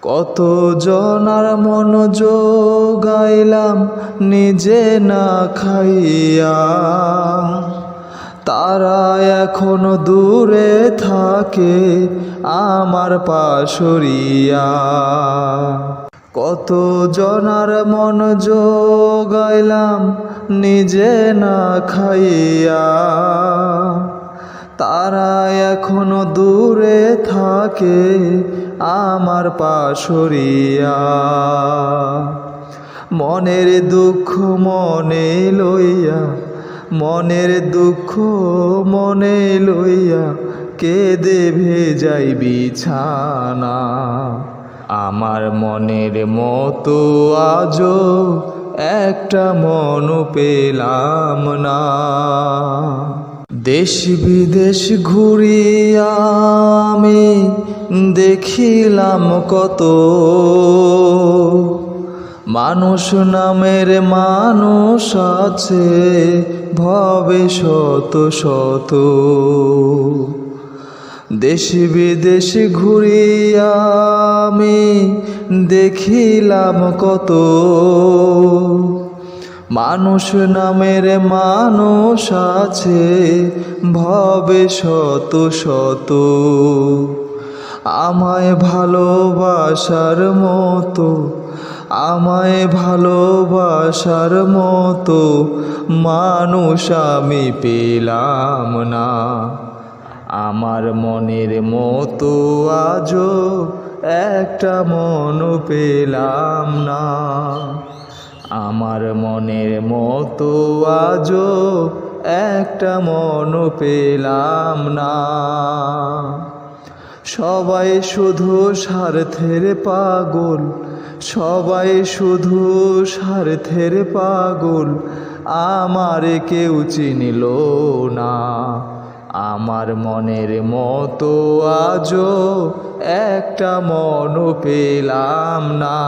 কত জনার মন জোগাইলাম নিজে না খাইয়া, তারা এখনো দূরে থাকে আমার পাশরিয়া। কত জনার মন জোগাইলাম নিজে না খাইয়া, তারা এখনো দূরে থাকে আমার পাশরিয়া। মনের দুঃখ মনে লইয়া, মনের দুঃখ মনে লইয়া কেঁদে ভেজাই বিছানা। আমার মনের মতো আজও একটা মন পেলাম না। দেশ বিদেশ ঘুরিয়া আমি দেখিলাম কত, মানুষ নামের মানুষ আছে ভবে শত শত। দেশ বিদেশ ঘুরিয়া আমি দেখিলাম কত, মানুষ নামের মানুষ আছে ভবে শত শত। আমায় ভালোবাসার মতো, আমায় ভালোবাসার মতো মানুষ আমি পেলাম না। আমার মনের মতো আজও একটা মন পেলাম না। আমার মনের মতো আজও একটা মন পেলাম না। সবাই শুধু স্বার্থের পাগল, সবাই শুধু স্বার্থের পাগল, আমার কেউ চিনিল না। আমার মনের মতো আজও একটা মন পেলাম না।